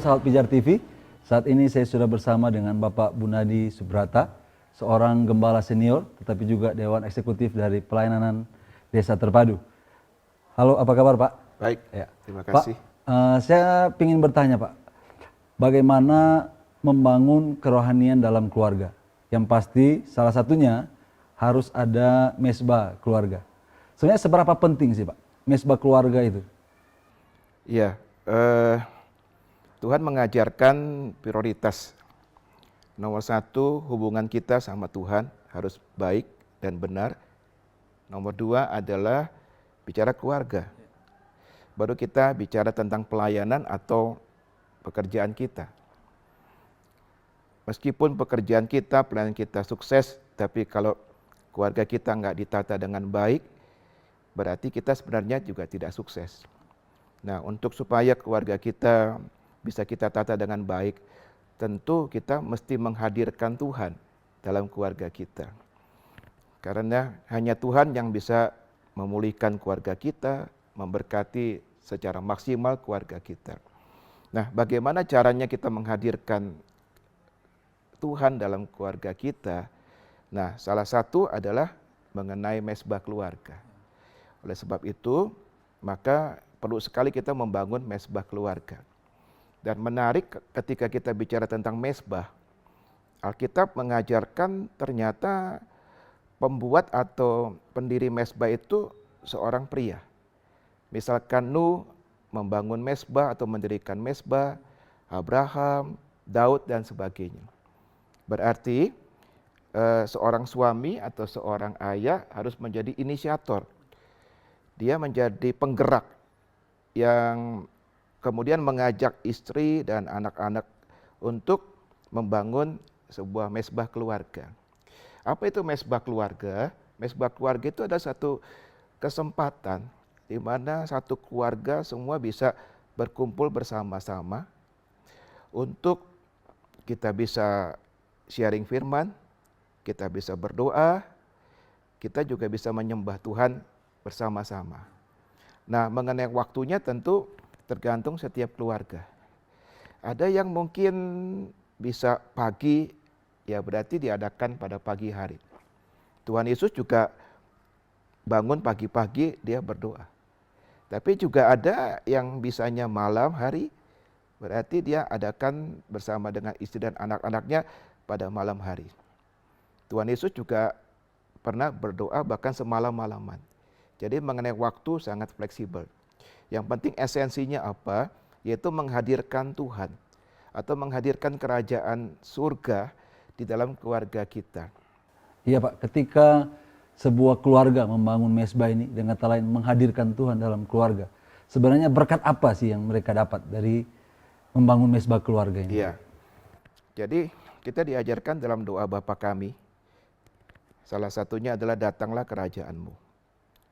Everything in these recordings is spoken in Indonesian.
sahabat Pijar TV, saat ini saya sudah bersama dengan Bapak Bunadi Subrata, seorang gembala senior, tetapi juga Dewan Eksekutif dari Pelayanan Desa Terpadu. Halo, apa kabar Pak? Baik, Ya. terima kasih. Pak, saya ingin bertanya Pak, bagaimana membangun kerohanian dalam keluarga? Yang pasti salah satunya harus ada mesbah keluarga. Sebenarnya seberapa penting sih Pak, mesbah keluarga itu? Iya, Tuhan mengajarkan prioritas. Nomor satu, hubungan kita sama Tuhan harus baik dan benar. Nomor dua adalah bicara keluarga. Baru kita bicara tentang pelayanan atau pekerjaan kita. Meskipun pekerjaan kita, pelayanan kita sukses, tapi kalau keluarga kita nggak ditata dengan baik, berarti kita sebenarnya juga tidak sukses. Nah, untuk supaya keluarga kita bisa kita tata dengan baik, tentu kita mesti menghadirkan Tuhan dalam keluarga kita. Karena hanya Tuhan yang bisa memulihkan keluarga kita, memberkati secara maksimal keluarga kita. Nah, bagaimana caranya kita menghadirkan Tuhan dalam keluarga kita? Nah, salah satu adalah mengenai mesbah keluarga. Oleh sebab itu, maka perlu sekali kita membangun mesbah keluarga. Dan menarik ketika kita bicara tentang mesbah, Alkitab mengajarkan ternyata pembuat atau pendiri mesbah itu seorang pria. Misalkan Nuh membangun mesbah atau mendirikan mesbah, Abraham, Daud dan sebagainya. Berarti seorang suami atau seorang ayah harus menjadi inisiator. Dia menjadi penggerak yang kemudian mengajak istri dan anak-anak untuk membangun sebuah mesbah keluarga. Apa itu mesbah keluarga? Mesbah keluarga itu ada satu kesempatan di mana satu keluarga semua bisa berkumpul bersama-sama untuk kita bisa sharing firman, kita bisa berdoa, kita juga bisa menyembah Tuhan bersama-sama. Nah, mengenai waktunya tentu tergantung setiap keluarga. Ada yang mungkin bisa pagi, ya berarti diadakan pada pagi hari. Tuhan Yesus juga bangun pagi-pagi, dia berdoa. Tapi juga ada yang bisanya malam hari, berarti dia adakan bersama dengan istri dan anak-anaknya pada malam hari. Tuhan Yesus juga pernah berdoa bahkan semalam-malaman. Jadi mengenai waktu sangat fleksibel. Yang penting esensinya apa? Yaitu menghadirkan Tuhan atau menghadirkan kerajaan surga di dalam keluarga kita. Iya Pak, ketika sebuah keluarga membangun mesbah ini dengan kata lain menghadirkan Tuhan dalam keluarga, sebenarnya berkat apa sih yang mereka dapat dari membangun mesbah keluarga ini? Iya. Jadi kita diajarkan dalam doa Bapa kami, salah satunya adalah datanglah kerajaan-Mu.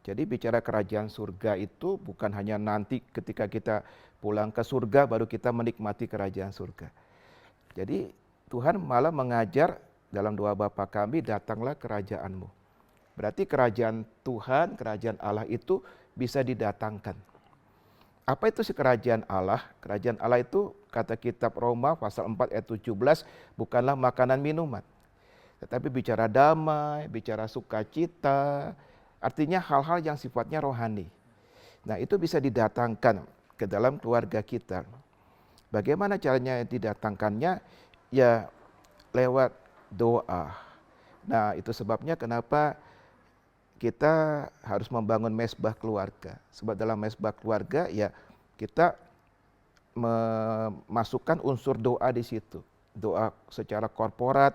Jadi bicara kerajaan surga itu bukan hanya nanti ketika kita pulang ke surga baru kita menikmati kerajaan surga. Jadi Tuhan malah mengajar dalam doa Bapa kami, datanglah kerajaan-Mu. Berarti kerajaan Tuhan, kerajaan Allah itu bisa didatangkan. Apa itu si kerajaan Allah? Kerajaan Allah itu kata kitab Roma pasal 4 ayat 17 bukanlah makanan minuman. Tetapi bicara damai, bicara sukacita, artinya hal-hal yang sifatnya rohani. Nah, itu bisa didatangkan ke dalam keluarga kita. Bagaimana caranya didatangkannya? Ya lewat doa. Nah, itu sebabnya kenapa kita harus membangun mesbah keluarga. Sebab dalam mesbah keluarga ya kita memasukkan unsur doa di situ. Doa secara korporat,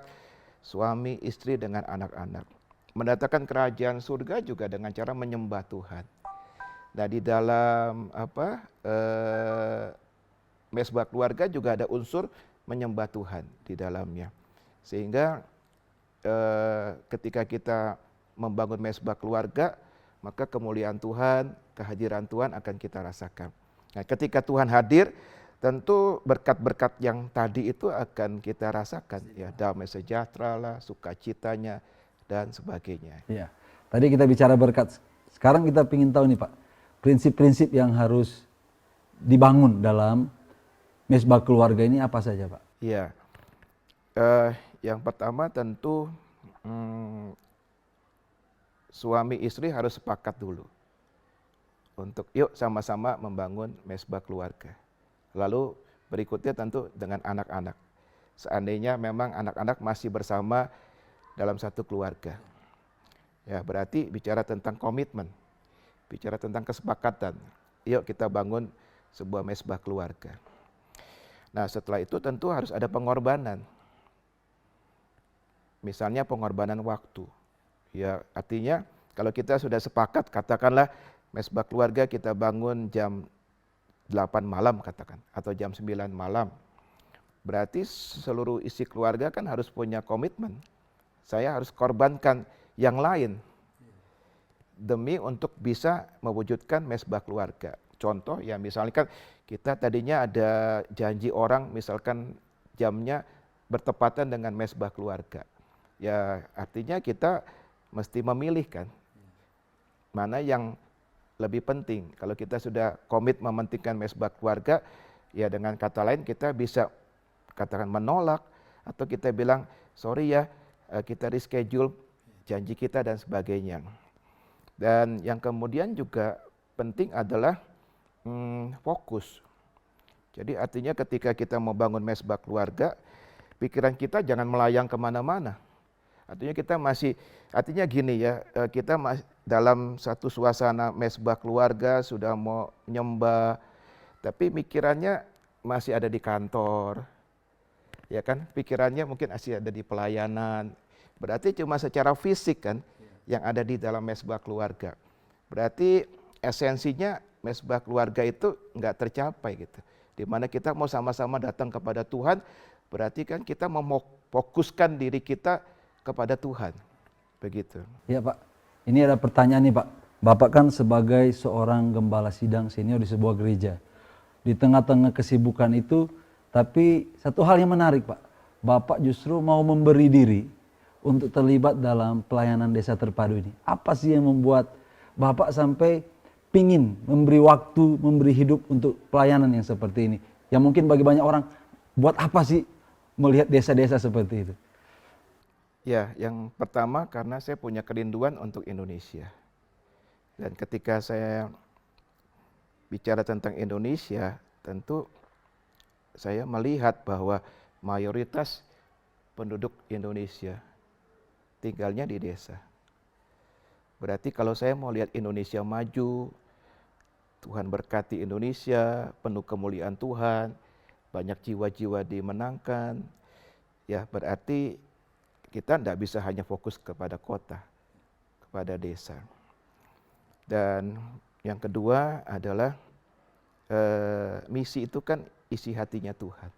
suami, istri dengan anak-anak. Mendatangkan kerajaan surga juga dengan cara menyembah Tuhan. Nah, di dalam mesbah keluarga juga ada unsur menyembah Tuhan di dalamnya. Sehingga ketika kita membangun mesbah keluarga, maka kemuliaan Tuhan, kehadiran Tuhan akan kita rasakan. Nah, ketika Tuhan hadir, tentu berkat-berkat yang tadi itu akan kita rasakan. Ya, damai sejahtera lah, sukacitanya, dan sebagainya. Iya. Tadi kita bicara berkat. Sekarang kita ingin tahu nih Pak, prinsip-prinsip yang harus dibangun dalam mesbah keluarga ini apa saja, Pak? Ya, yang pertama tentu suami istri harus sepakat dulu untuk yuk sama-sama membangun mesbah keluarga. Lalu berikutnya tentu dengan anak-anak. Seandainya memang anak-anak masih bersama dalam satu keluarga. Ya, berarti bicara tentang komitmen, bicara tentang kesepakatan. Yuk kita bangun sebuah mesbah keluarga. Nah, setelah itu tentu harus ada pengorbanan. Misalnya pengorbanan waktu. Ya, artinya kalau kita sudah sepakat, katakanlah mesbah keluarga kita bangun jam 8 malam katakan, atau jam 9 malam. Berarti seluruh isi keluarga kan harus punya komitmen. Saya harus korbankan yang lain demi untuk bisa mewujudkan mesbah keluarga. Contoh ya misalkan kita tadinya ada janji orang misalkan jamnya bertepatan dengan mesbah keluarga. Ya artinya kita mesti memilih kan mana yang lebih penting. Kalau kita sudah komit mementingkan mesbah keluarga, ya dengan kata lain kita bisa katakan menolak atau kita bilang sorry ya kita reschedule janji kita dan sebagainya. Dan yang kemudian juga penting adalah fokus. Jadi artinya ketika kita mau bangun mesbah keluarga, pikiran kita jangan melayang kemana-mana. Artinya kita masih, artinya gini ya, kita masih dalam satu suasana mesbah keluarga sudah mau nyembah, tapi pikirannya masih ada di kantor, ya kan? Pikirannya mungkin masih ada di pelayanan. Berarti cuma secara fisik kan yang ada di dalam mesbah keluarga. Berarti esensinya mesbah keluarga itu nggak tercapai gitu. Dimana kita mau sama-sama datang kepada Tuhan, berarti kan kita memfokuskan diri kita kepada Tuhan, begitu. Ya Pak, ini ada pertanyaan nih Pak. Bapak kan sebagai seorang gembala sidang senior di sebuah gereja. Di tengah-tengah kesibukan itu, tapi satu hal yang menarik Pak. Bapak justru mau memberi diri untuk terlibat dalam pelayanan desa terpadu ini. Apa sih yang membuat Bapak sampai pingin memberi waktu, memberi hidup untuk pelayanan yang seperti ini? Yang mungkin bagi banyak orang, buat apa sih melihat desa-desa seperti itu? Ya, yang pertama karena saya punya kerinduan untuk Indonesia. Dan ketika saya bicara tentang Indonesia, tentu saya melihat bahwa mayoritas penduduk Indonesia tinggalnya di desa. Berarti kalau saya mau lihat Indonesia maju, Tuhan berkati Indonesia, penuh kemuliaan Tuhan, banyak jiwa-jiwa dimenangkan, ya berarti kita tidak bisa hanya fokus kepada kota, kepada desa. Dan yang kedua adalah misi itu kan isi hatinya Tuhan.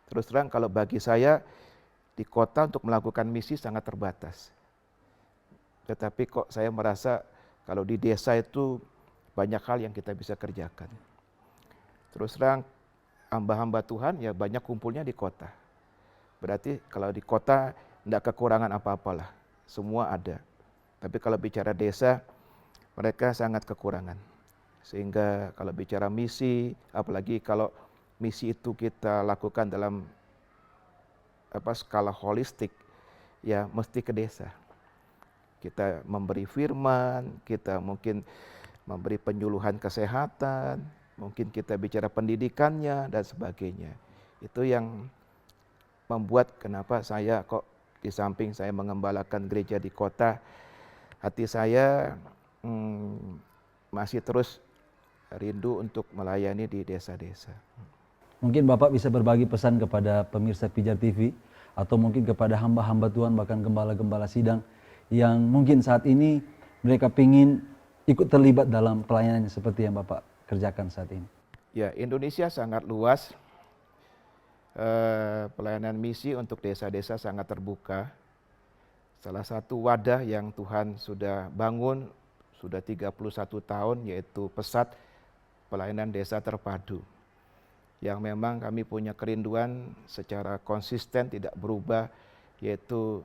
Terus terang kalau bagi saya di kota untuk melakukan misi sangat terbatas. Tetapi kok saya merasa kalau di desa itu banyak hal yang kita bisa kerjakan. Terus terang hamba-hamba Tuhan ya banyak kumpulnya di kota. Berarti kalau di kota tidak kekurangan apa-apalah, semua ada. Tapi kalau bicara desa, mereka sangat kekurangan. Sehingga kalau bicara misi, apalagi kalau misi itu kita lakukan dalam skala holistik, ya mesti ke desa. Kita memberi firman, kita mungkin memberi penyuluhan kesehatan, mungkin kita bicara pendidikannya dan sebagainya. Itu yang membuat kenapa saya kok di samping saya mengembalakan gereja di kota, hati saya masih terus rindu untuk melayani di desa-desa. Mungkin Bapak bisa berbagi pesan kepada pemirsa Pijar TV atau mungkin kepada hamba-hamba Tuhan bahkan gembala-gembala sidang yang mungkin saat ini mereka ingin ikut terlibat dalam pelayanan seperti yang Bapak kerjakan saat ini. Ya, Indonesia sangat luas. Pelayanan misi untuk desa-desa sangat terbuka. Salah satu wadah yang Tuhan sudah bangun sudah 31 tahun yaitu Pesat Pelayanan Desa Terpadu. Yang memang kami punya kerinduan secara konsisten tidak berubah yaitu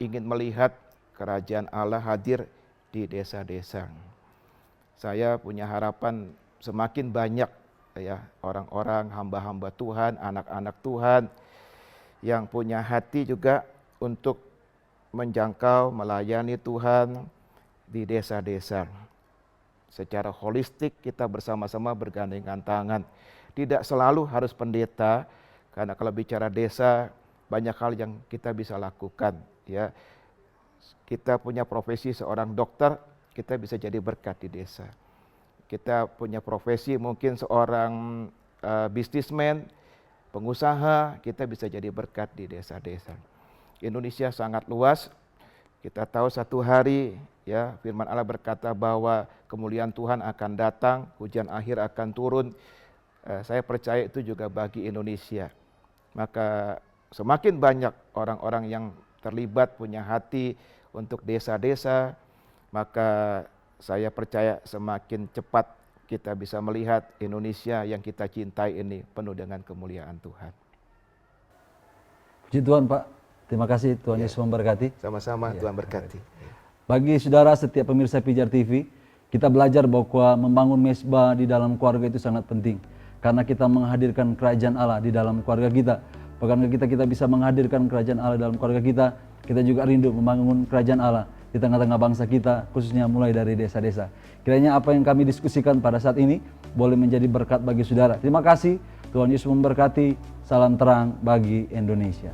ingin melihat kerajaan Allah hadir di desa-desa. Saya punya harapan semakin banyak ya orang-orang hamba-hamba Tuhan, anak-anak Tuhan yang punya hati juga untuk menjangkau, melayani Tuhan di desa-desa. Secara holistik kita bersama-sama bergandengan tangan. Tidak selalu harus pendeta, karena kalau bicara desa banyak hal yang kita bisa lakukan. Ya, kita punya profesi seorang dokter, kita bisa jadi berkat di desa. Kita punya profesi mungkin seorang bisnismen, pengusaha, kita bisa jadi berkat di desa-desa. Indonesia sangat luas. Kita tahu satu hari ya firman Allah berkata bahwa kemuliaan Tuhan akan datang, hujan akhir akan turun. Saya percaya itu juga bagi Indonesia. Maka semakin banyak orang-orang yang terlibat punya hati untuk desa-desa, maka saya percaya semakin cepat kita bisa melihat Indonesia yang kita cintai ini penuh dengan kemuliaan Tuhan. Puji Tuhan Pak, terima kasih, Tuhan Yesus memberkati. Sama-sama, Tuhan berkati. Bagi saudara setiap pemirsa Pijar TV, kita belajar bahwa membangun mesbah di dalam keluarga itu sangat penting. Karena kita menghadirkan kerajaan Allah di dalam keluarga kita. Bahkan kita bisa menghadirkan kerajaan Allah dalam keluarga kita juga rindu membangun kerajaan Allah di tengah-tengah bangsa kita, khususnya mulai dari desa-desa. Kiranya apa yang kami diskusikan pada saat ini boleh menjadi berkat bagi saudara. Terima kasih, Tuhan Yesus memberkati. Salam terang bagi Indonesia.